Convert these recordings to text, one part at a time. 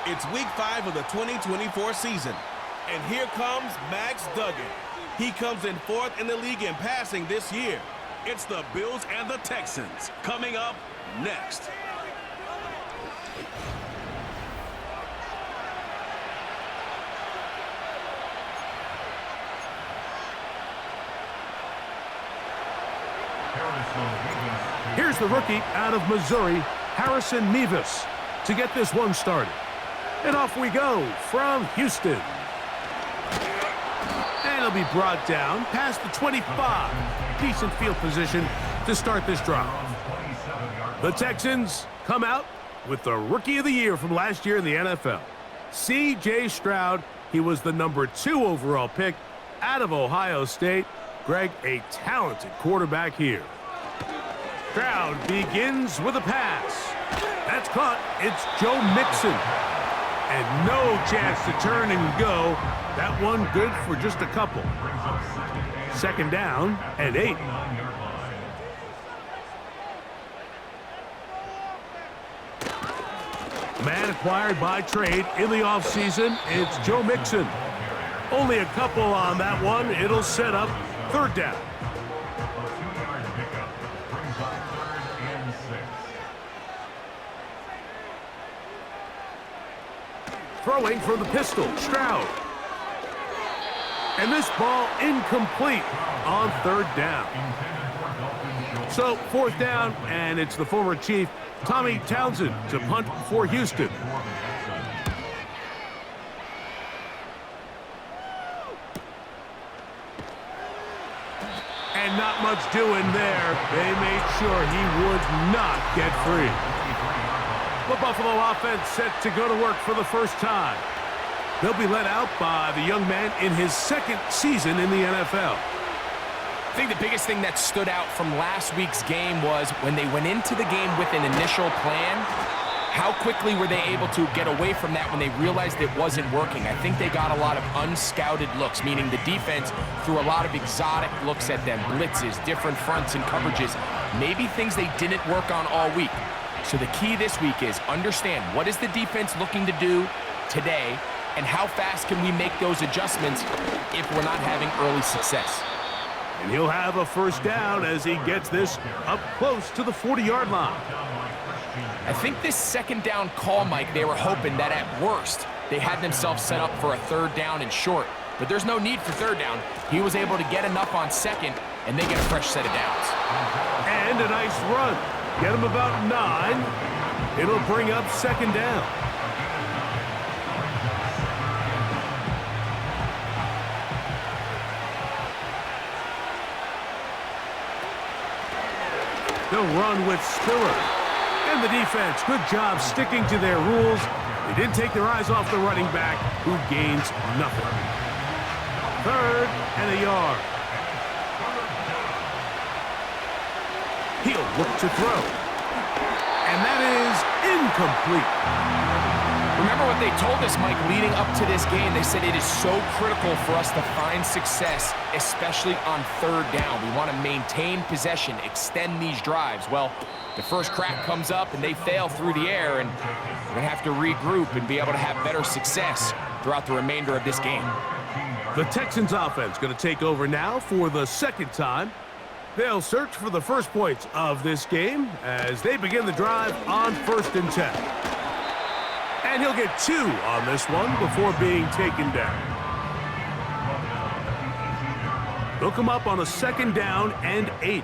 It's week 5 of the 2024 season. And here comes Max Duggan. He comes in 4th in the league in passing this year. It's the Bills and the Texans coming up next. Here's the rookie out of Missouri, Harrison Mevis, to get this one started. And off we go from Houston. And he'll be brought down past the 25. Decent field position to start this drive. The Texans come out with the Rookie of the Year from last year in the NFL. C.J. Stroud, he was the number 2 overall pick out of Ohio State. Greg, a talented quarterback here. Stroud begins with a pass. That's caught. It's Joe Mixon. And no chance to turn and go. That one good for just a couple. Second down and 8. Man acquired by trade in the offseason. It's Joe Mixon. Only a couple on that one. It'll set up third down. Throwing from the pistol, Stroud. And this ball incomplete on third down. So fourth down, and it's the former Chief, Tommy Townsend, to punt for Houston. And not much doing there. They made sure he would not get free. The Buffalo offense set to go to work for the first time. They'll be led out by the young man in his second season in the NFL. I think the biggest thing that stood out from last week's game was when they went into the game with an initial plan, how quickly were they able to get away from that when they realized it wasn't working? I think they got a lot of unscouted looks, meaning the defense threw a lot of exotic looks at them, blitzes, different fronts and coverages, maybe things they didn't work on all week. So the key this week is understand what is the defense looking to do today and how fast can we make those adjustments if we're not having early success. And he'll have a first down as he gets this up close to the 40-yard line. I think this second down call, Mike, they were hoping that at worst they had themselves set up for a third down and short. But there's no need for third down. He was able to get enough on second, and they get a fresh set of downs. And a nice run. Get him about 9. It'll bring up second down. They'll run with Spiller. And the defense, good job sticking to their rules. They didn't take their eyes off the running back, who gains nothing. Third and a yard. He'll look to throw. And that is incomplete. Remember what they told us, Mike, leading up to this game. They said it is so critical for us to find success, especially on third down. We want to maintain possession, extend these drives. Well, the first crack comes up and they fail through the air, and we're going to have to regroup and be able to have better success throughout the remainder of this game. The Texans offense going to take over now for the second time. They'll search for the first points of this game as they begin the drive on 1st and 10. And he'll get 2 on this one before being taken down. They'll come up on a second down and 8.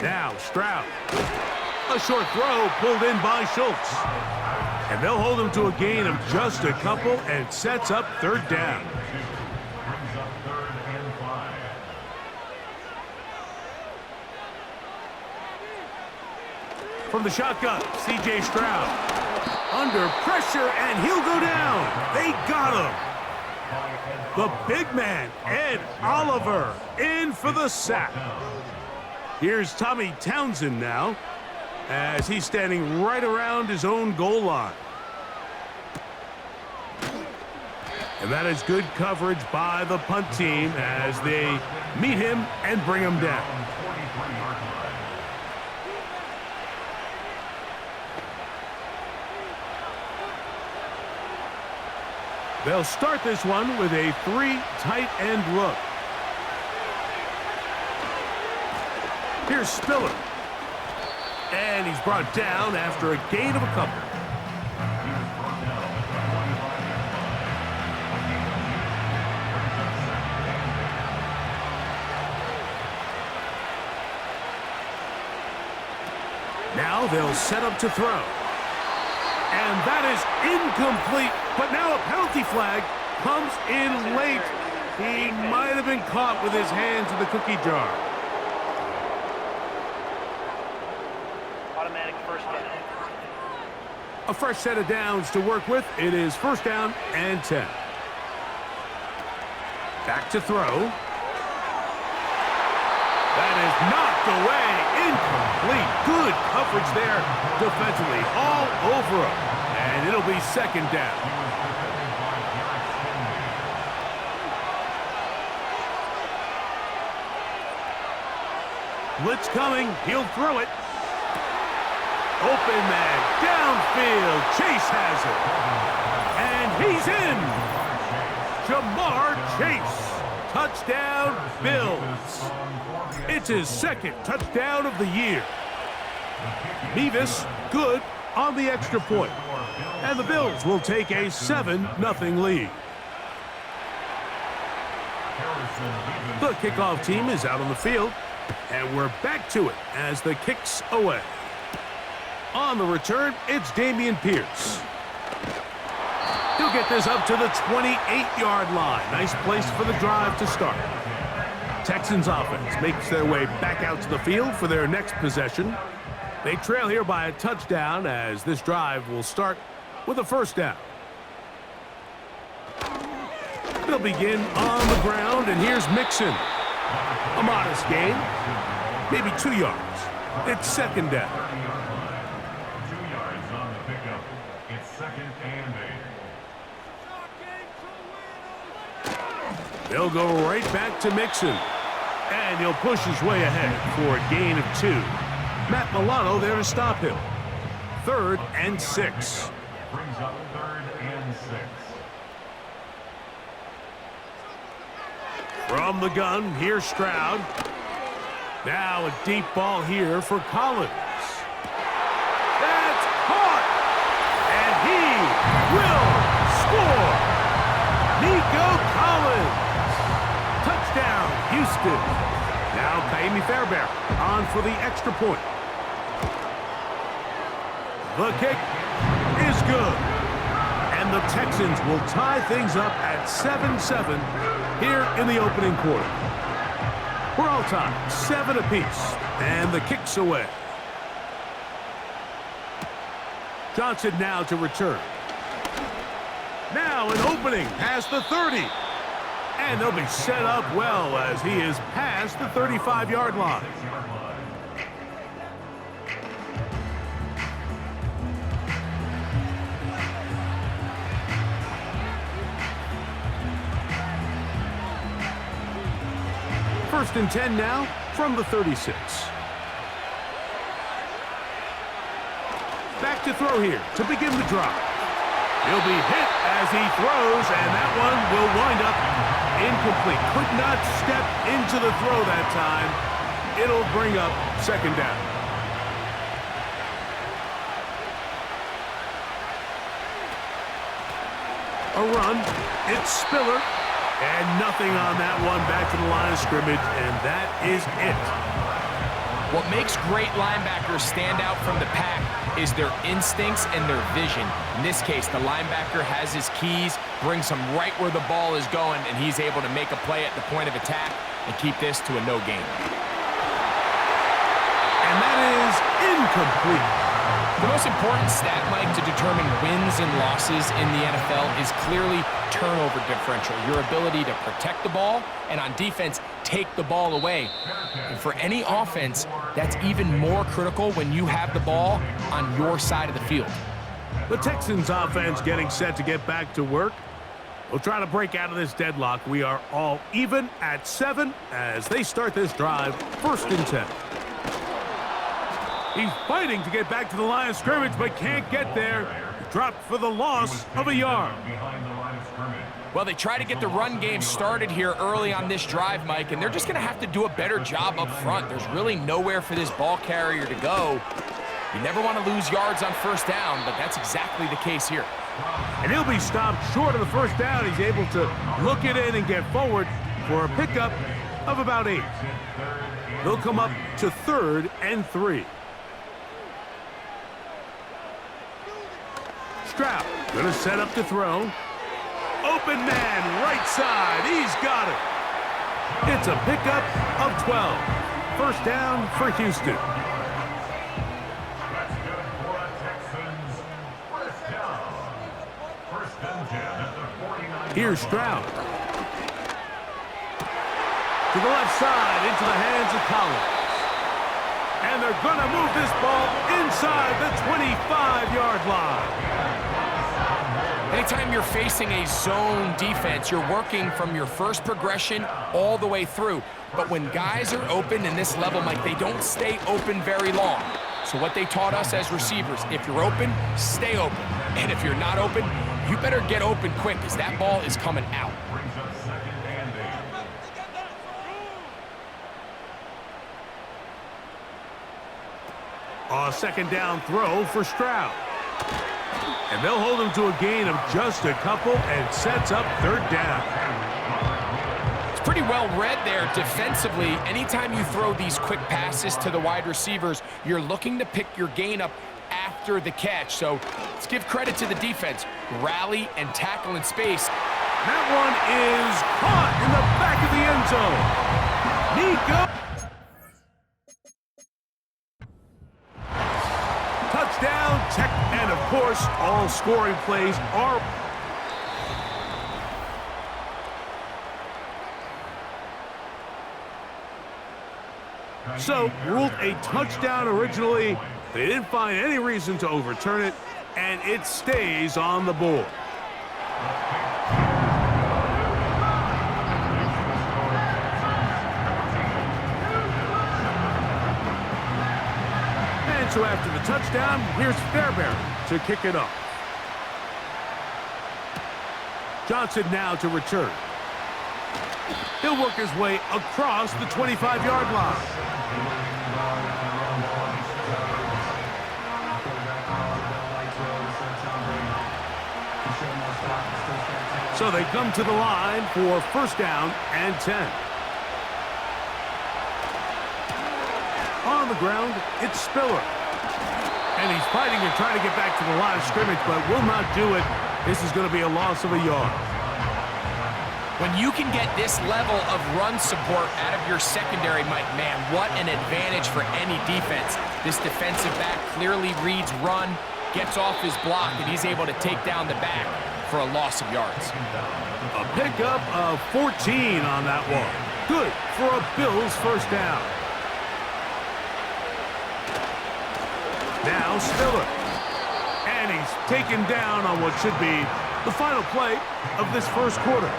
Now Stroud. A short throw pulled in by Schultz. And they'll hold him to a gain of just a couple and sets up third down. From the shotgun, C.J. Stroud. Under pressure, and he'll go down. They got him. The big man, Ed Oliver, in for the sack. Here's Tommy Townsend now, as he's standing right around his own goal line. And that is good coverage by the punt team as they meet him and bring him down. They'll start this one with a 3 tight end look. Here's Spiller. And he's brought down after a gain of a couple. Now they'll set up to throw. And that is incomplete. But now a penalty flag comes in late. He might have been caught with his hands in the cookie jar. Automatic first down. A fresh set of downs to work with. It is first down and 10. Back to throw. That is knocked away. Incomplete. Good coverage there defensively. All over him. And it'll be second down. Blitz coming. He'll throw it. Open man. Downfield. Chase has it. And he's in. Jamar Chase. Touchdown, Bills. It's his second touchdown of the year. Mevis, good on the extra point. And the Bills will take a 7-0 lead. The kickoff team is out on the field. And we're back to it as the kick's away. On the return, it's Dameon Pierce. He'll get this up to the 28-yard line. Nice place for the drive to start. Texans offense makes their way back out to the field for their next possession. They trail here by a touchdown as this drive will start with a first down. They'll begin on the ground, and here's Mixon. A modest gain, maybe 2 yards. It's second down. 2 yards on the pickup. It's second and 8. They'll go right back to Mixon. And he'll push his way ahead for a gain of 2. Matt Milano there to stop him. 3rd and 6. Brings up 3rd and 6. From the gun, here's Stroud. Now a deep ball here for Collins. That's caught! And he will score! Nico Collins! Touchdown, Houston. Now Kaimi Fairbairn on for the extra point. The kick is good. And the Texans will tie things up at 7-7 here in the opening quarter. We're all tied, 7 apiece, and the kick's away. Johnson now to return. Now an opening past the 30. And they'll be set up well as he is past the 35-yard line. First and 10 now from the 36. Back to throw here to begin the drive. He'll be hit as he throws, and that one will wind up incomplete. Could not step into the throw that time. It'll bring up second down. A run. It's Spiller. And nothing on that one. Back to the line of scrimmage, and that is it. What makes great linebackers stand out from the pack is their instincts and their vision. In this case, the linebacker has his keys, brings him right where the ball is going, and he's able to make a play at the point of attack and keep this to a no gain. And that is incomplete. The most important stat, Mike, to determine wins and losses in the NFL is clearly turnover differential, your ability to protect the ball, and on defense, take the ball away. And for any offense, that's even more critical when you have the ball on your side of the field. The Texans offense getting set to get back to work. We'll try to break out of this deadlock. We are all even at 7 as they start this drive, first and 10. He's fighting to get back to the line of scrimmage, but can't get there. Dropped for the loss of a yard. Behind the line of scrimmage. Well, they try to get the run game started here early on this drive, Mike, and they're just going to have to do a better job up front. There's really nowhere for this ball carrier to go. You never want to lose yards on first down, but that's exactly the case here. And he'll be stopped short of the first down. He's able to look it in and get forward for a pickup of about 8. They'll come up to 3rd and 3. Stroud going to set up to throw. Open man, right side. He's got it. It's a pickup of 12. First down for Houston. That's good for the Texans. First down. First and 10 at the 49. Here's Stroud. To the left side, into the hands of Collins. And they're going to move this ball inside the 25-yard line. Anytime you're facing a zone defense, you're working from your first progression all the way through. But when guys are open in this level, Mike, they don't stay open very long. So what they taught us as receivers, if you're open, stay open. And if you're not open, you better get open quick because that ball is coming out. Brings up second and 8. A second down throw for Stroud. And they'll hold him to a gain of just a couple and sets up 3rd down. It's pretty well read there defensively. Anytime you throw these quick passes to the wide receivers, you're looking to pick your gain up after the catch. So let's give credit to the defense. Rally and tackle in space. That one is caught in the back of the end zone. Nico. Touchdown, check, and of course, all scoring plays are... So, ruled a touchdown originally. They didn't find any reason to overturn it, and it stays on the board. So after the touchdown, here's Fairbairn to kick it off. Johnson now to return. He'll work his way across the 25-yard line. So they come to the line for first down and 10. On the ground, it's Spiller. And he's fighting and trying to get back to the line of scrimmage, but will not do it. This is going to be a loss of a yard. When you can get this level of run support out of your secondary, Mike, man, what an advantage for any defense. This defensive back clearly reads run, gets off his block, and he's able to take down the back for a loss of yards. A pickup of 14 on that one. Good for a Bills first down. Now Spiller. And he's taken down on what should be the final play of this first quarter.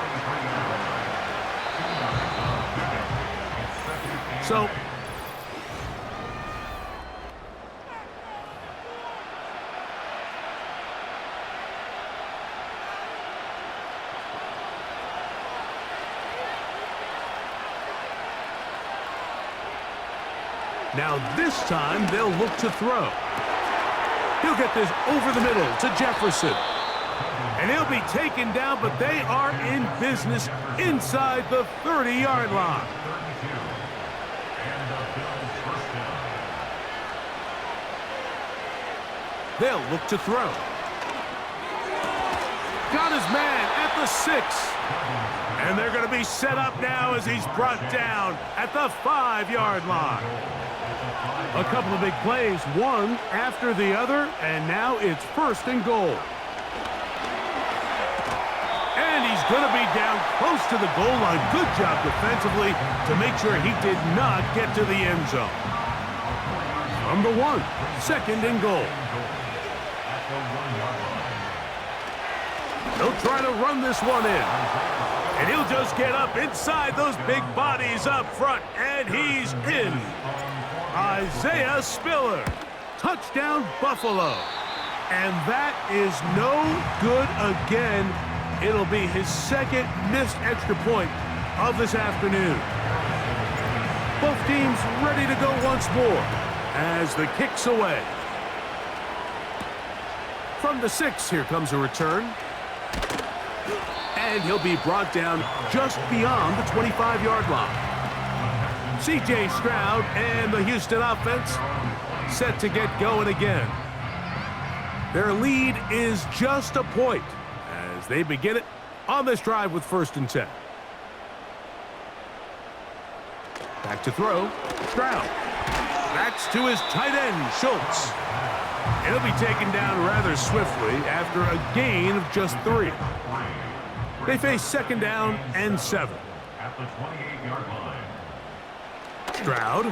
So, now this time they'll look to throw. He'll get this over the middle to Jefferson. And he'll be taken down, but they are in business inside the 30-yard line. They'll look to throw. Got his man at the 6. And they're going to be set up now as he's brought down at the 5-yard line. A couple of big plays, one after the other, and now it's first and goal. And he's going to be down close to the goal line. Good job defensively to make sure he did not get to the end zone. From the 1, second and goal. They'll try to run this one in. And he'll just get up inside those big bodies up front, and he's in. Isaiah Spiller. Touchdown, Buffalo. And that is no good again It'll be his second missed extra point of this afternoon. Both teams ready to go once more as the kick's away. From the 6, here comes a return. And he'll be brought down just beyond the 25-yard line. C.J. Stroud and the Houston offense set to get going again. Their lead is just a point as they begin it on this drive with 1st and 10. Back to throw, Stroud. That's to his tight end, Schultz. He'll be taken down rather swiftly after a gain of just 3. They face 2nd down and 7. At the 28-yard line. Stroud.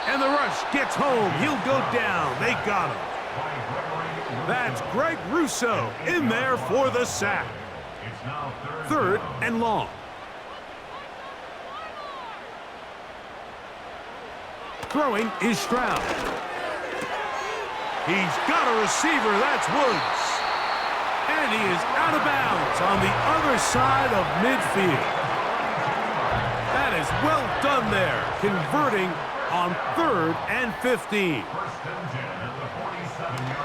And the rush gets home. He'll go down. They got him. That's Greg Rousseau in there for the sack. It's now 3rd and long. Throwing is Stroud. He's got a receiver. That's Woods. And he is out of bounds on the other side of midfield. That is well done there, converting on 3rd and 15.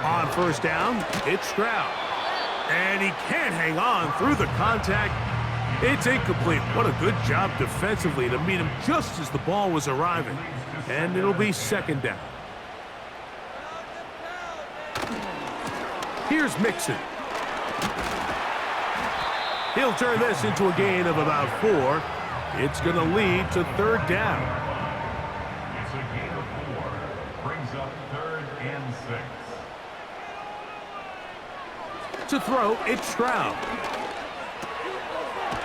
On 1st down, it's Stroud. And he can't hang on through the contact. It's incomplete. What a good job defensively to meet him just as the ball was arriving. And it'll be 2nd down. Here's Mixon. He'll turn this into a gain of about 4. It's going to lead to 3rd down. It's a gain of 4. Brings up 3rd and 6. To throw, it's Stroud.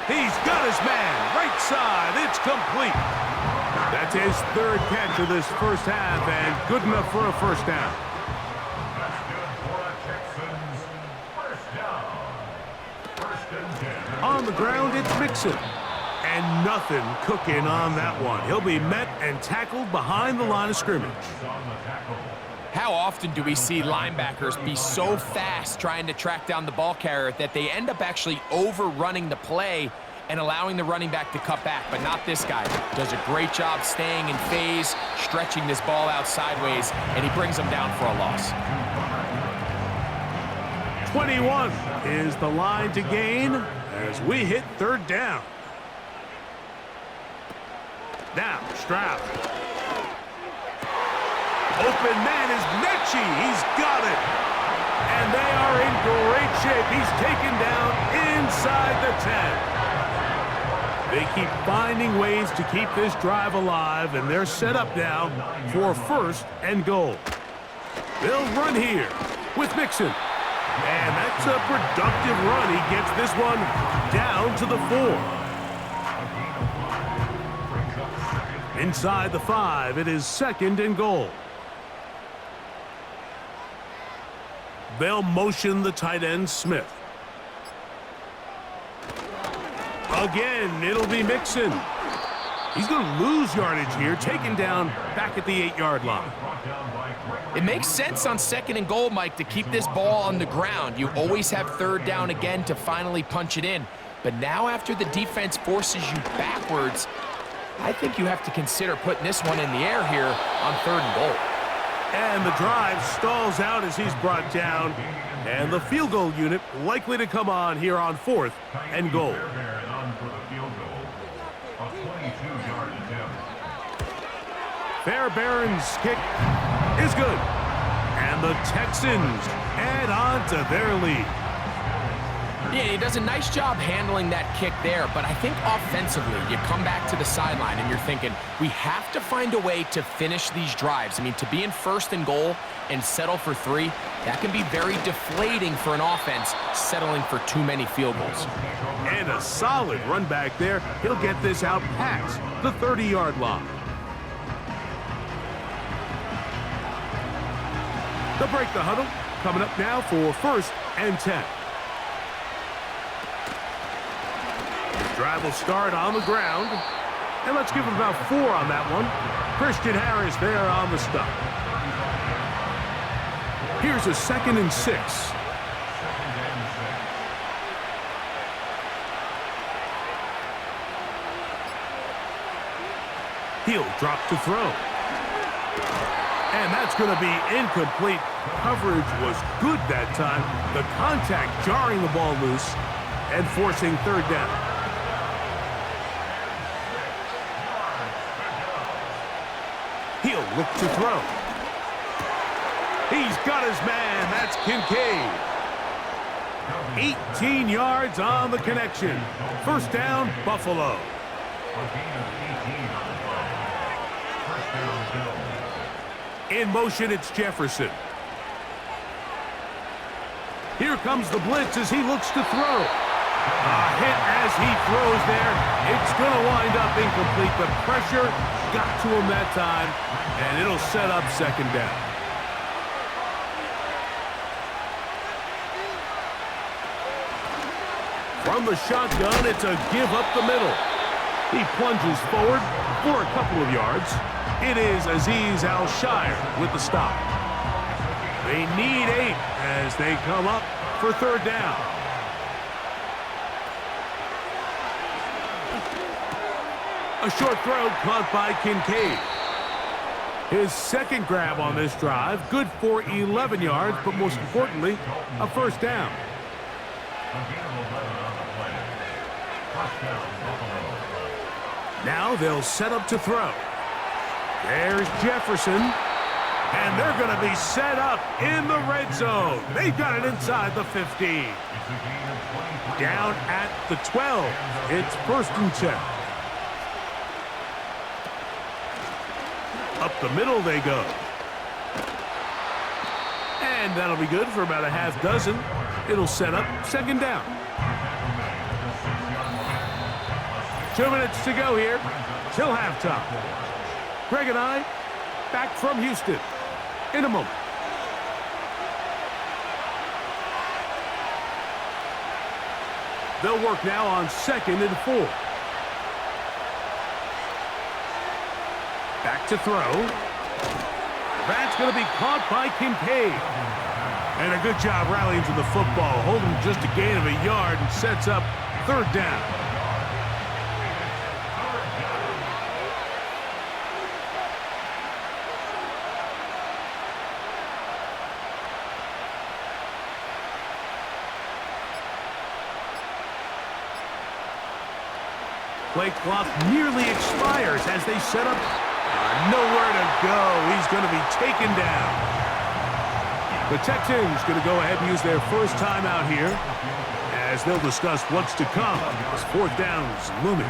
He's got his man. Right side. It's complete. That's his 3rd catch of this first half and good enough for a 1st down. That's good for the Texans. 1st down. 1st and 10. On the ground, it's Mixon. And nothing cooking on that one. He'll be met and tackled behind the line of scrimmage. How often do we see linebackers be so fast trying to track down the ball carrier that they end up actually overrunning the play and allowing the running back to cut back? But not this guy. Does a great job staying in phase, stretching this ball out sideways, and he brings them down for a loss. 21 is the line to gain as we hit 3rd down. Now, Stroud. Open man is Mechie. He's got it. And they are in great shape. He's taken down inside the 10. They keep finding ways to keep this drive alive, and they're set up now for 1st and goal. They'll run here with Mixon. And that's a productive run. He gets this one down to the 4. Inside the 5, it is 2nd and goal. They'll motion the tight end, Smith. Again, it'll be Mixon. He's going to lose yardage here, taken down back at the 8-yard line. It makes sense on 2nd and goal, Mike, to keep this ball on the ground. You always have 3rd down again to finally punch it in. But now after the defense forces you backwards, I think you have to consider putting this one in the air here on 3rd and goal. And the drive stalls out as he's brought down. And the field goal unit likely to come on here on 4th and goal. Fairbairn's kick is good. And the Texans add on to their lead. Yeah, he does a nice job handling that kick there, but I think offensively, you come back to the sideline and you're thinking, we have to find a way to finish these drives. I mean, to be in 1st and goal and settle for 3, that can be very deflating for an offense settling for too many field goals. And a solid run back there. He'll get this out past the 30-yard line. They'll break the huddle. Coming up now for 1st and 10. Drive will start on the ground. And let's give it about 4 on that one. Christian Harris there on the stop. Here's a 2nd and 6. He'll drop to throw. And that's going to be incomplete. Coverage was good that time. The contact jarring the ball loose and forcing third down. He'll look to throw. He's got his man. That's Kincaid. 18 yards on the connection. First down, Buffalo. In motion, it's Jefferson. Here comes the blitz as he looks to throw. A hit as he throws there. It's going to wind up incomplete. The pressure got to him that time, and it'll set up second down. From the shotgun, it's a give up the middle. He plunges forward for a couple of yards. It is Azeez Al-Shire with the stop. They need 8 as they come up for third down. A short throw caught by Kincaid. His second grab on this drive, good for 11 yards, but most importantly, a first down. Now they'll set up to throw. There's Jefferson, and they're going to be set up in the red zone. They've got it inside the 15. Down at the 12. It's first and 10. Up the middle they go. And that'll be good for about a half dozen. It'll set up second down. 2 minutes to go here till halftime. Greg and I back from Houston in a moment. They'll work now on 2nd and 4. Back to throw. That's going to be caught by Kincaid. And a good job rallying to the football, holding just a gain of a yard and sets up third down. Play clock nearly expires as they set up. Nowhere to go. He's going to be taken down. The Texans going to go ahead and use their first timeout here as they'll discuss what's to come as fourth down is looming.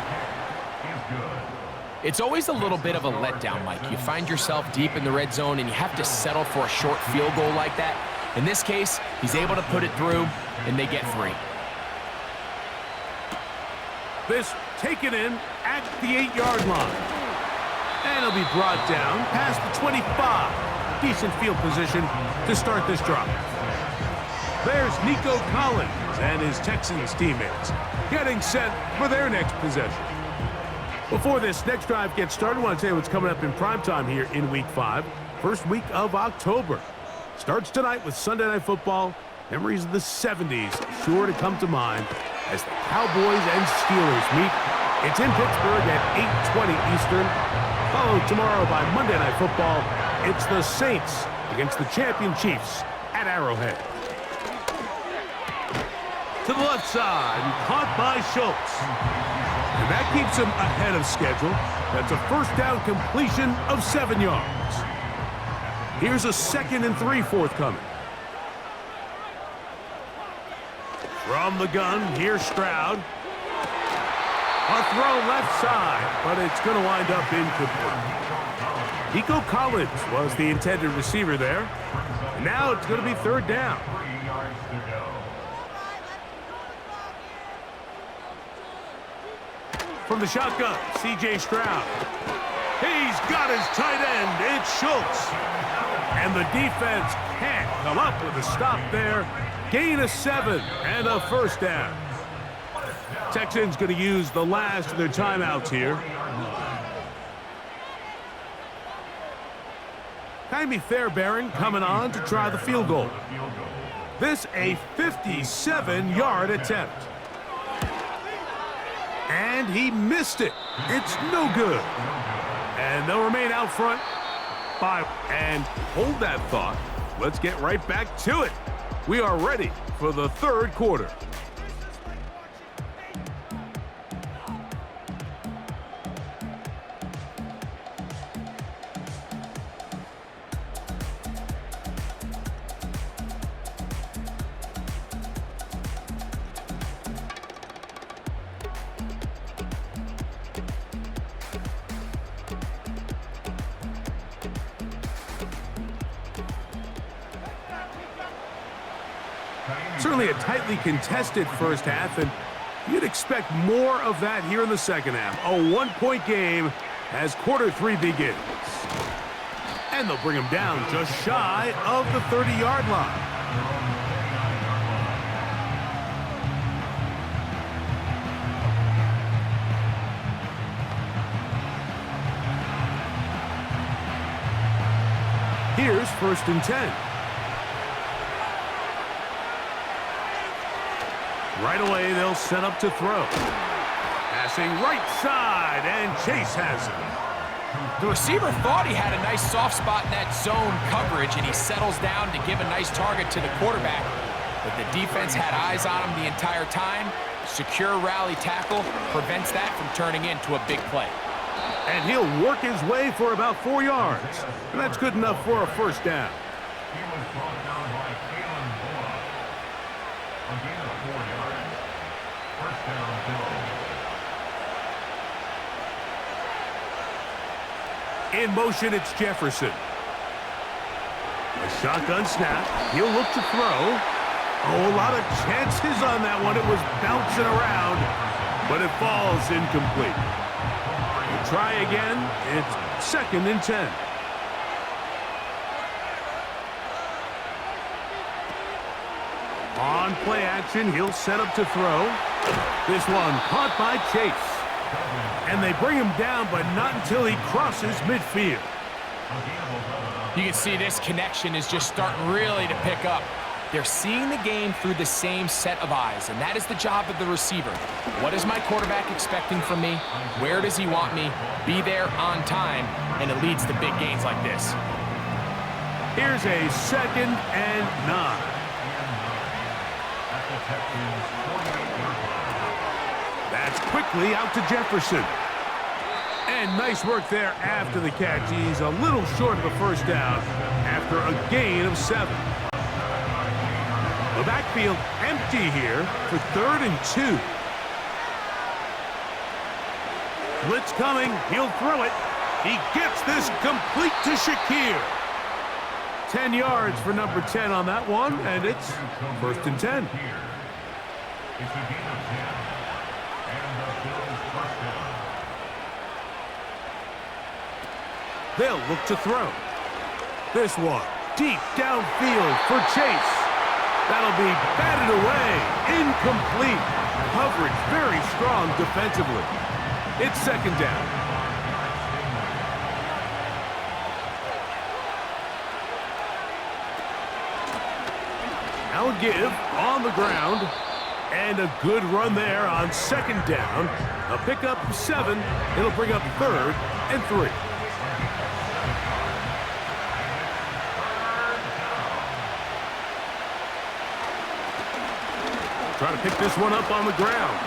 It's always a little bit of a letdown, Mike. You find yourself deep in the red zone and you have to settle for a short field goal like that. In this case, he's able to put it through and they get 3. This taken in at the 8-yard line. And he'll be brought down past the 25. Decent field position to start this drive. There's Nico Collins and his Texans teammates getting set for their next possession. Before this next drive gets started, I want to tell you what's coming up in primetime here in Week 5. First week of October. Starts tonight with Sunday Night Football. Memories of the 70s sure to come to mind as the Cowboys and Steelers meet. It's in Pittsburgh at 8:20 Eastern. Followed tomorrow by Monday Night Football. It's the Saints against the champion Chiefs at Arrowhead. To the left side, caught by Schultz. And that keeps him ahead of schedule. That's a first down completion of 7 yards. Here's a 2nd and 3 forthcoming. From the gun, here's Stroud. A throw left side, but it's going to wind up incomplete. Nico Collins was the intended receiver there. And now it's going to be third down. 3 yards to go. From the shotgun, C.J. Stroud. He's got his tight end. It's Schultz. And the defense can't come up with a stop there. Gain of 7 and a first down. Texans going to use the last of their timeouts here. Jaime Fairbairn coming on to try the field goal. This a 57-yard attempt. And he missed it. It's no good. And they'll remain out front. And hold that thought. Let's get right back to it. We are ready for the third quarter. Certainly a tightly contested first half, and you'd expect more of that here in the second half. A one-point game as quarter three begins. And they'll bring him down just shy of the 30-yard line. Here's 1st and 10. Right away, they'll set up to throw. Passing right side, and Chase has it. The receiver thought he had a nice soft spot in that zone coverage, and he settles down to give a nice target to the quarterback. But the defense had eyes on him the entire time. Secure rally tackle prevents that from turning into a big play. And he'll work his way for about 4 yards. And that's good enough for a first down. He was brought down by Kalen Bullock. A gain of 4 yards. First down, Bills. In motion, it's Jefferson. A shotgun snap. He'll look to throw. Oh, a lot of chances on that one. It was bouncing around, but it falls incomplete. We'll try again. It's 2nd and 10. On play action, he'll set up to throw. This one caught by Chase. And they bring him down, but not until he crosses midfield. You can see this connection is just starting really to pick up. They're seeing the game through the same set of eyes, and that is the job of the receiver. What is my quarterback expecting from me? Where does he want me? Be there on time, and it leads to big gains like this. Here's a 2nd and 9. That's quickly out to Jefferson. And nice work there after the catch. He's a little short of a first down after a gain of 7. The backfield empty here for 3rd and 2. Blitz coming. He'll throw it. He gets this complete to Shakir. 10 yards for number 10 on that one, and it's 1st and 10. It's a gain of 10. And the Bills first down. They'll look to throw. This one deep downfield for Chase. That'll be batted away. Incomplete. Coverage very strong defensively. It's 2nd down. Now a give on the ground. And a good run there on 2nd down. A pickup of 7. It'll bring up 3rd and 3. Trying to pick this one up on the ground.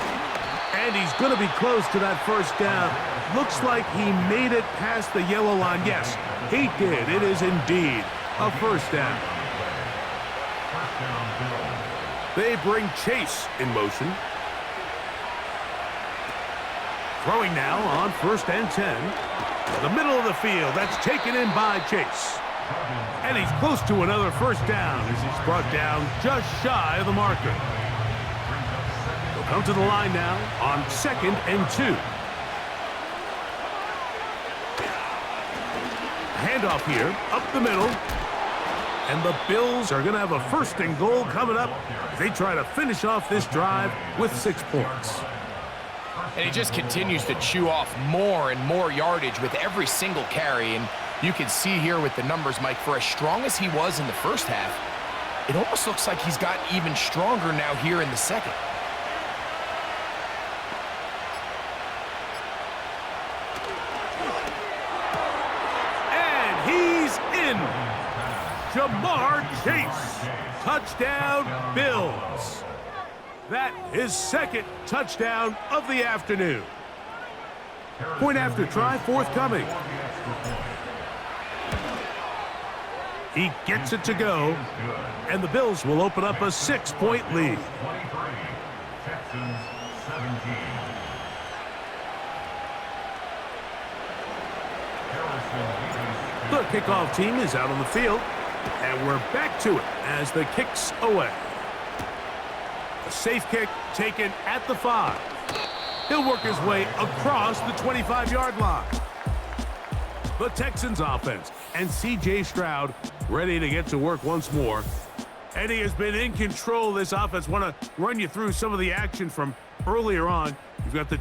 And he's going to be close to that first down. Looks like he made it past the yellow line. Yes, he did. It is indeed a first down. They bring Chase in motion. Throwing now on 1st and 10. The middle of the field. That's taken in by Chase. And he's close to another first down as he's brought down just shy of the marker. Come to the line now on 2nd and 2. Handoff here, up the middle. And the Bills are going to have a 1st and goal coming up. They try to finish off this drive with 6 points. And he just continues to chew off more and more yardage with every single carry. And you can see here with the numbers, Mike, for as strong as he was in the first half, it almost looks like he's gotten even stronger now here in the second. Jamar Chase. Touchdown, Bills. That is second touchdown of the afternoon. Point after try forthcoming. He gets it to go, and the Bills will open up a 6-point lead. 23, Texans 17. The kickoff team is out on the field, and we're back to it as the kick's away. A safe kick taken at the 5. He'll work his way across the 25-yard line. The Texans offense and C.J. Stroud ready to get to work once more. And he has been in control of this offense. Want to run you through some of the action from earlier on. You've got the...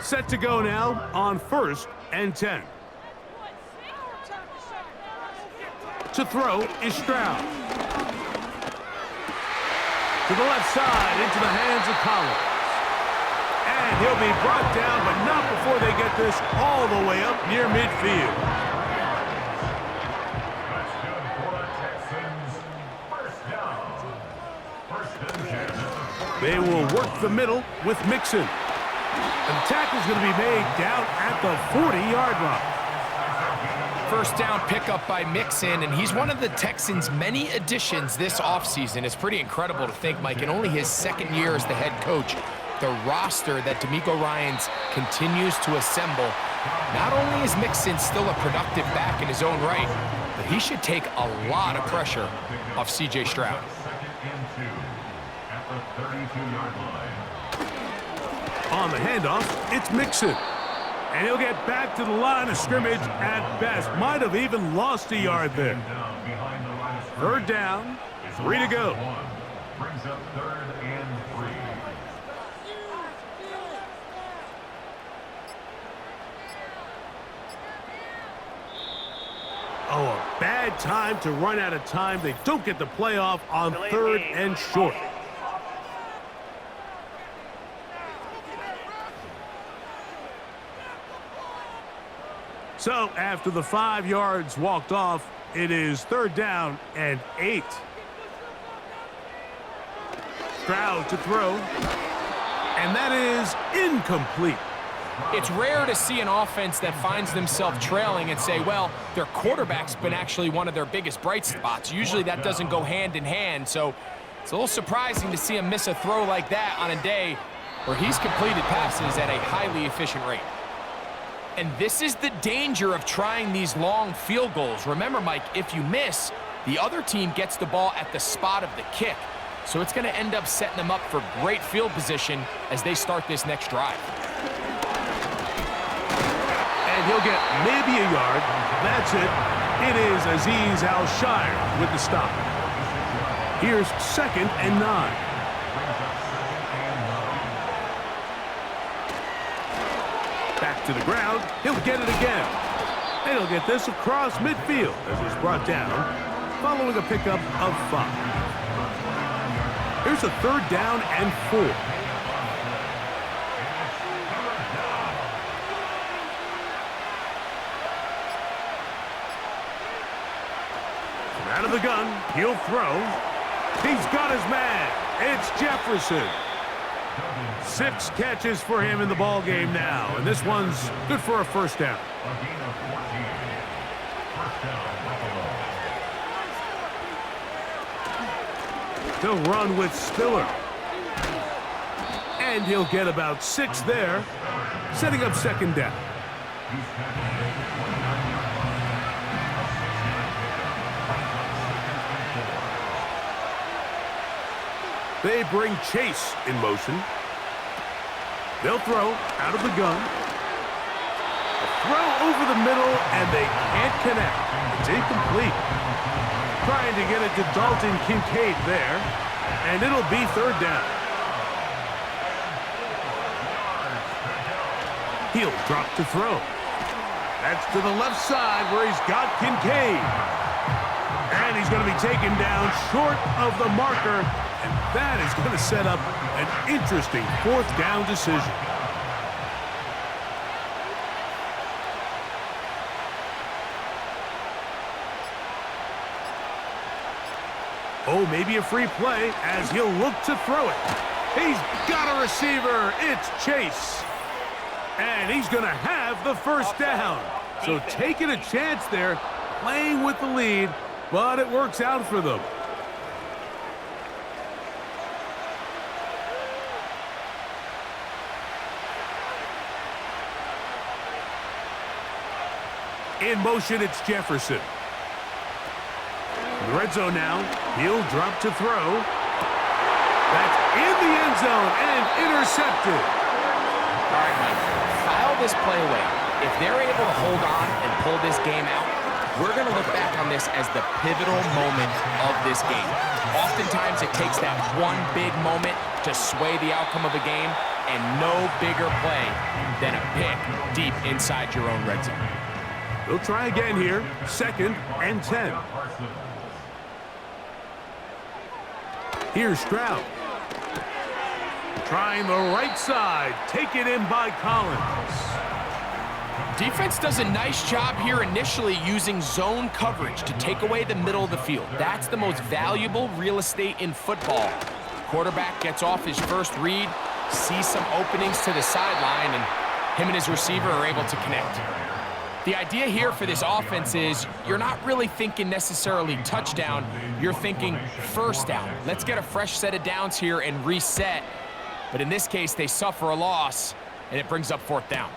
Set to go now on 1st and 10. To throw is Stroud. To the left side, into the hands of Collins. And he'll be brought down, but not before they get this all the way up near midfield. That's good for the Texans. First down. First and 10. They will work the middle with Mixon. And the tackle's going to be made down at the 40-yard line. First down pickup by Mixon, and he's one of the Texans' many additions this offseason. It's pretty incredible to think, Mike, in only his second year as the head coach, the roster that DeMeco Ryans continues to assemble. Not only is Mixon still a productive back in his own right, but he should take a lot of pressure off C.J. Stroud. Second and 2 at the 32-yard line. On the handoff, it's Mixon. And he'll get back to the line of scrimmage at best. Might have even lost a yard there. Third down, 3 to go. Brings up 3rd and 3. Oh, a bad time to run out of time. They don't get the playoff on 3rd and short. So after the 5 yards walked off, it is 3rd down and 8. Stroud to throw, and that is incomplete. It's rare to see an offense that finds themselves trailing and say, well, their quarterback's been actually one of their biggest bright spots. Usually that doesn't go hand in hand, so it's a little surprising to see him miss a throw like that on a day where he's completed passes at a highly efficient rate. And this is the danger of trying these long field goals. Remember, Mike, if you miss, the other team gets the ball at the spot of the kick. So it's going to end up setting them up for great field position as they start this next drive. And he'll get maybe a yard. That's it. It is Azeez Al-Shire with the stop. Here's 2nd and 9. Back to the ground. He'll get it again. And he'll get this across midfield as he's brought down following a pickup of 5. Here's a 3rd down and 4. Out of the gun, he'll throw. He's got his man. It's Jefferson. 6 catches for him in the ball game now, and this one's good for a first down. A gain of 14. First down, Buffalo. He'll run with Spiller. And he'll get about 6 there, setting up second down. He's tackled at the 29-yard line. A 6-yard pickup brings up second and 4. They bring Chase in motion. They'll throw out of the gun. A throw over the middle, and they can't connect. It's incomplete. Trying to get it to Dalton Kincaid there, and it'll be third down. He'll drop to throw. That's to the left side where he's got Kincaid. And he's going to be taken down short of the marker, and that is going to set up an interesting fourth down decision. Oh, maybe a free play as he'll look to throw it. He's got a receiver. It's Chase. And he's going to have the first down. So taking a chance there, playing with the lead, but it works out for them. In motion, it's Jefferson. In the red zone now, he'll drop to throw. That's in the end zone and intercepted. All right, Mike, file this play away. If they're able to hold on and pull this game out, we're going to look back on this as the pivotal moment of this game. Oftentimes, it takes that one big moment to sway the outcome of a game, and no bigger play than a pick deep inside your own red zone. They'll try again here, 2nd and 10. Here's Stroud. Trying the right side, taken in by Collins. Defense does a nice job here initially using zone coverage to take away the middle of the field. That's the most valuable real estate in football. Quarterback gets off his first read, sees some openings to the sideline, and him and his receiver are able to connect. The idea here for this offense is you're not really thinking necessarily touchdown, you're thinking first down. Let's get a fresh set of downs here and reset. But in this case, they suffer a loss, and it brings up fourth down.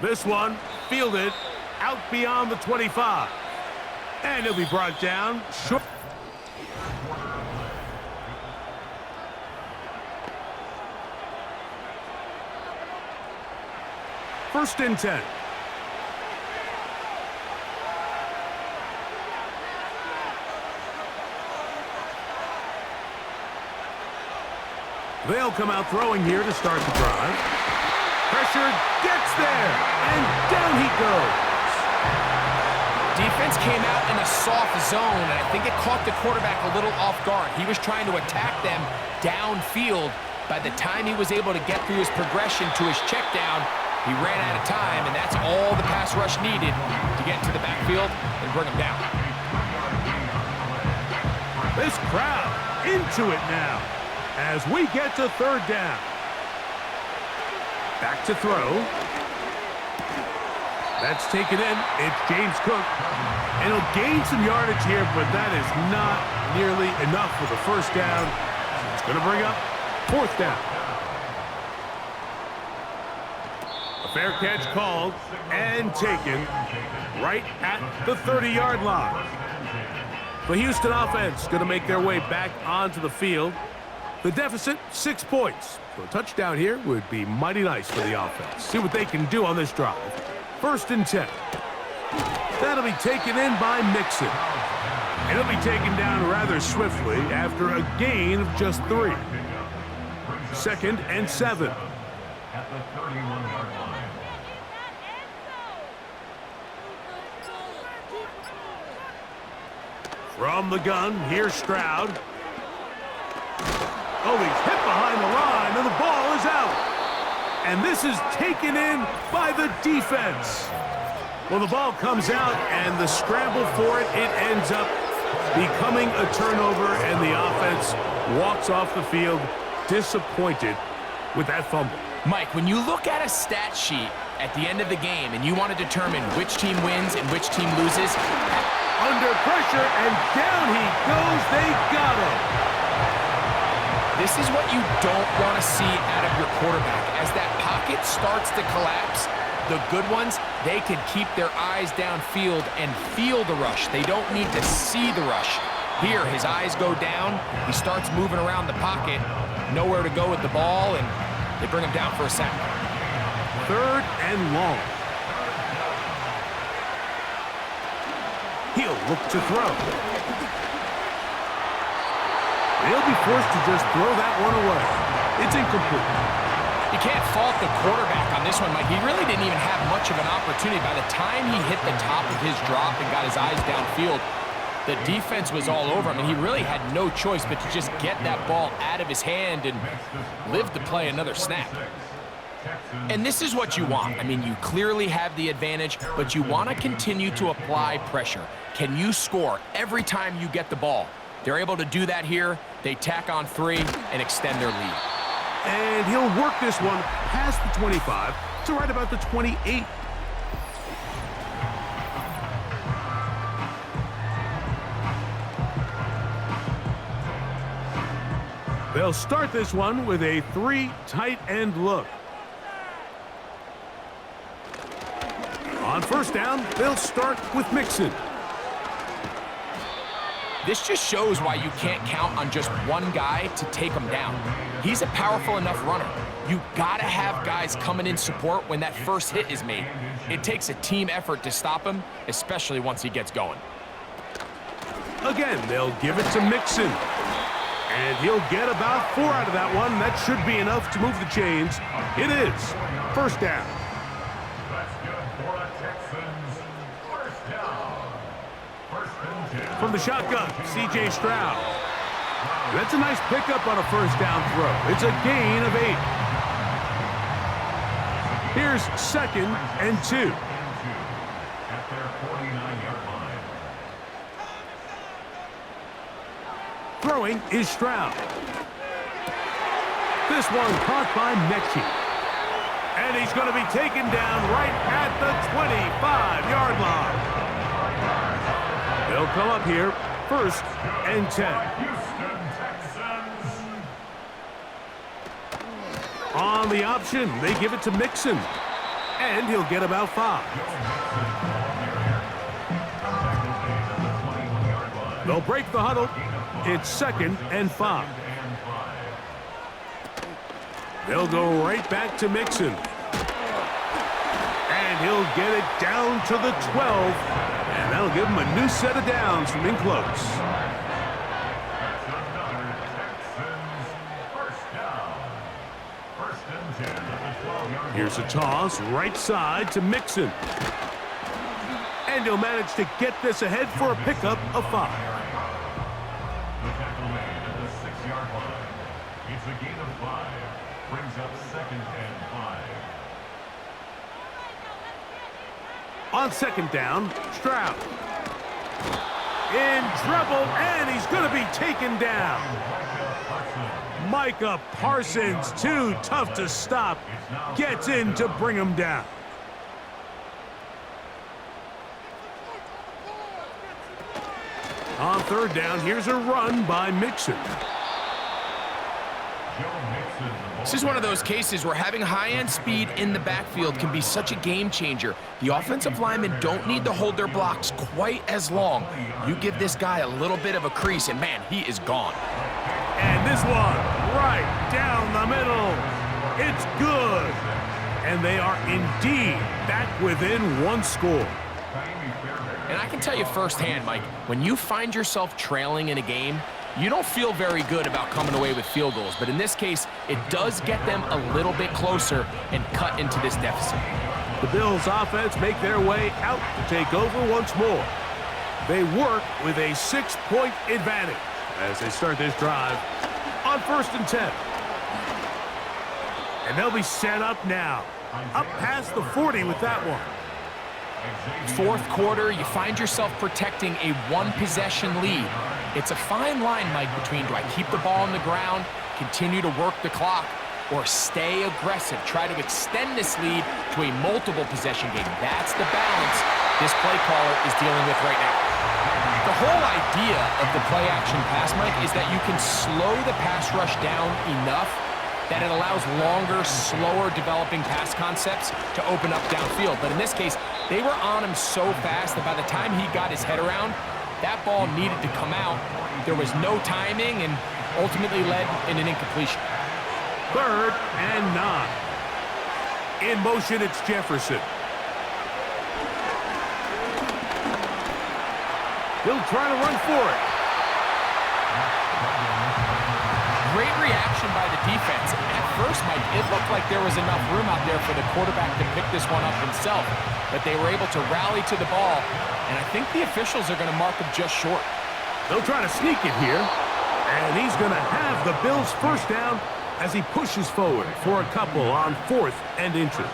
This one fielded out beyond the 25. And he'll be brought down short. First and 10. They'll come out throwing here to start the drive. Pressure gets there, and down he goes. Defense came out in a soft zone, and I think it caught the quarterback a little off guard. He was trying to attack them downfield. By the time he was able to get through his progression to his check down, he ran out of time, and that's all the pass rush needed to get to the backfield and bring him down. This crowd into it now as we get to third down. Back to throw. That's taken in. It's James Cook. And he'll gain some yardage here, but that is not nearly enough for the first down. So it's going to bring up fourth down. A fair catch called and taken right at the 30-yard line. The Houston offense going to make their way back onto the field. The deficit, 6 points. So a touchdown here would be mighty nice for the offense. See what they can do on this drive. First and 10. That'll be taken in by Mixon. And it'll be taken down rather swiftly after a gain of just 3. 2nd and 7. At the 31-yard line. From the gun, here's Stroud. Oh, he's hit behind the line, and the ball is out. And this is taken in by the defense. Well, the ball comes out, and the scramble for it, it ends up becoming a turnover, and the offense walks off the field disappointed with that fumble. Mike, when you look at a stat sheet at the end of the game and you want to determine which team wins and which team loses, under pressure, and down he goes. They got him. this is what you don't want to see out of your quarterback. As that pocket starts to collapse, the good ones, they can keep their eyes downfield and feel the rush. They don't need to see the rush. Here, his eyes go down. He starts moving around the pocket, nowhere to go with the ball, and they bring him down for a sack. 3rd and long. He'll look to throw. They'll be forced to just throw that one away. It's incomplete. You can't fault the quarterback on this one, Mike. He really didn't even have much of an opportunity. By the time he hit the top of his drop and got his eyes downfield, the defense was all over him, and he really had no choice but to just get that ball out of his hand and live to play another snap. And this is what you want. I mean, you clearly have the advantage, but you want to continue to apply pressure. Can you score every time you get the ball? They're able to do that here. They tack on 3 and extend their lead. And he'll work this one past the 25 to right about the 28. They'll start this one with a 3 tight end look. On 1st down, they'll start with Mixon. This just shows why you can't count on just one guy to take him down. He's a powerful enough runner. You gotta have guys coming in support when that first hit is made. It takes a team effort to stop him, especially once he gets going. Again, they'll give it to Mixon. And he'll get about 4 out of that one. That should be enough to move the chains. It is 1st down. That's good for the Texans. 1st down. 1st and 10. From the shotgun, C.J. Stroud. That's a nice pickup on a 1st down throw. It's a gain of 8. Here's 2nd and 2. At their 49-yard line. Throwing is Stroud. This one caught by Mechie. And he's going to be taken down right at the 25-yard line. They'll come up here 1st and 10. Houston Texans. On the option, they give it to Mixon. And he'll get about 5. They'll break the huddle. It's 2nd and 5. They'll go right back to Mixon. And he'll get it down to the 12. And that'll give him a new set of downs from in close. That's another Texans 1st down. 1st and 10 at the 12-yard Here's a toss right side to Mixon. And he'll manage to get this ahead for a pickup of 5. The tackle made at the 6-yard line. It's a gain of 5. Brings up 2nd and 5. On 2nd down, Stroud. In trouble, and he's going to be taken down. Micah Parsons, too tough to stop, gets in to bring him down. On 3rd down, here's a run by Mixon. This is one of those cases where having high-end speed in the backfield can be such a game changer. The offensive linemen don't need to hold their blocks quite as long. You give this guy a little bit of a crease, and man, he is gone. And this one, right down the middle. It's good. And they are indeed back within 1 score. And I can tell you firsthand, Mike, when you find yourself trailing in a game, you don't feel very good about coming away with field goals. But in this case, it does get them a little bit closer and cut into this deficit. The Bills' offense make their way out to take over once more. They work with a 6-point advantage as they start this drive on 1st and 10. And they'll be set up now. Up past the 40 with that one. Fourth quarter, you find yourself protecting a one-possession lead. It's a fine line, Mike, between do I keep the ball on the ground, continue to work the clock, or stay aggressive, try to extend this lead to a multiple possession game. That's the balance this play caller is dealing with right now. The whole idea of the play-action pass, Mike, is that you can slow the pass rush down enough that it allows longer, slower developing pass concepts to open up downfield. But in this case, they were on him so fast that by the time he got his head around, that ball needed to come out. There was no timing and ultimately led in an incompletion. 3rd and 9. In motion, it's Jefferson. He'll try to run for it. Great reaction by the defense. At first, Mike, it looked like there was enough room out there for the quarterback to pick this one up himself, but they were able to rally to the ball, and I think the officials are going to mark him just short. They'll try to sneak it here, and he's going to have the Bills' first down as he pushes forward for a couple on 4th and inches.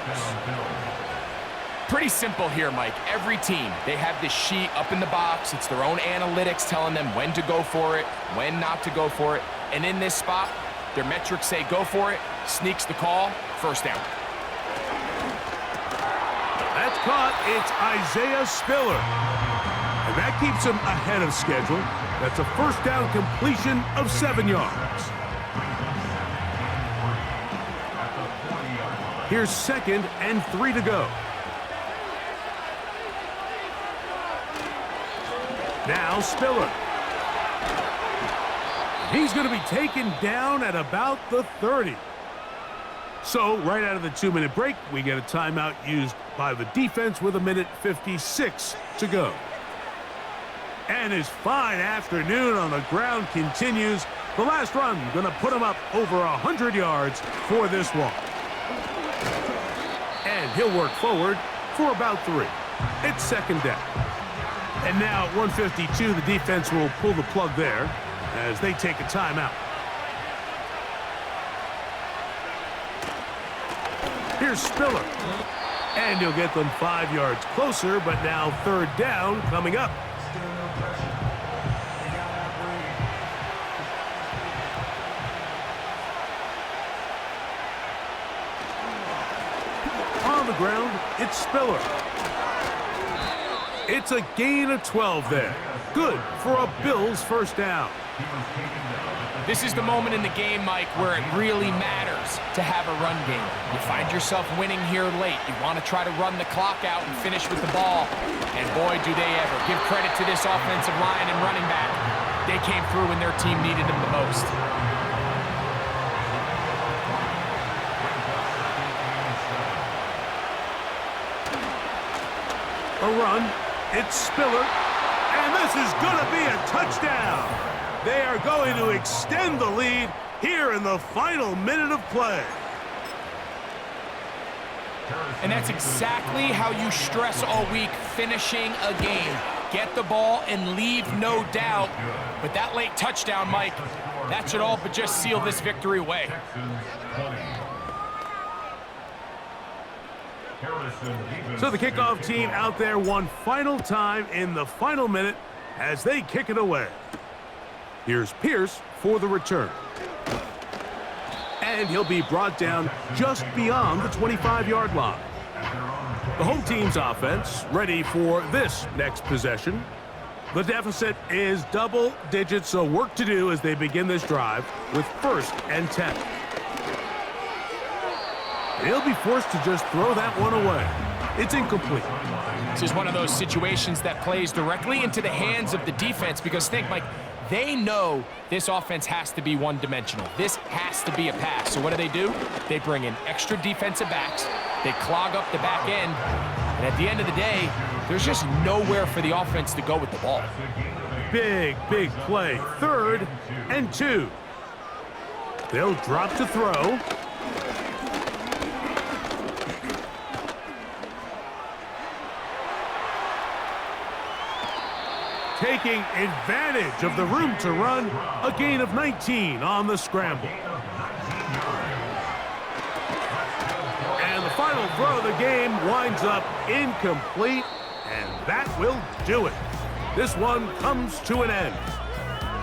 Pretty simple here, Mike. Every team, they have this sheet up in the box. It's their own analytics telling them when to go for it, when not to go for it. And in this spot, their metrics say go for it, sneaks the call, first down. That's caught. It's Isaiah Spiller. And that keeps him ahead of schedule. That's a first down completion of 7 yards. Here's 2nd and 3 to go. Now Spiller. He's going to be taken down at about the 30. So right out of the 2-minute break, we get a timeout used by the defense with 1:56 to go. And his fine afternoon on the ground continues. The last run going to put him up over 100 yards for this one. And he'll work forward for about 3. It's 2nd down. And now at 1:52, the defense will pull the plug there as they take a timeout. Here's Spiller. And he'll get them 5 yards closer, but now 3rd down coming up. On the ground, it's Spiller. It's a gain of 12 there. Good for a Bills first down. This is the moment in the game, Mike, where it really matters to have a run game. You find yourself winning here late. You want to try to run the clock out and finish with the ball. And boy, do they ever. Give credit to this offensive line and running back. They came through when their team needed them the most. A run. It's Spiller. And this is going to be a touchdown. They are going to extend the lead here in the final minute of play. And that's exactly how you stress all week, finishing a game. Get the ball and leave no doubt. But that late touchdown, Mike, that should all but just seal this victory away. So the kickoff team out there one final time in the final minute as they kick it away. Here's Pierce for the return. And he'll be brought down just beyond the 25-yard line. The home team's offense ready for this next possession. The deficit is double digits, so work to do as they begin this drive with 1st and 10. He'll be forced to just throw that one away. It's incomplete. This is one of those situations that plays directly into the hands of the defense because think, Mike, they know this offense has to be one-dimensional. This has to be a pass. So what do? They bring in extra defensive backs. They clog up the back end. And at the end of the day, there's just nowhere for the offense to go with the ball. Big play. 3rd and 2. They'll drop to throw. Taking advantage of the room to run, a gain of 19 on the scramble. And the final throw of the game winds up incomplete, and that will do it. This one comes to an end.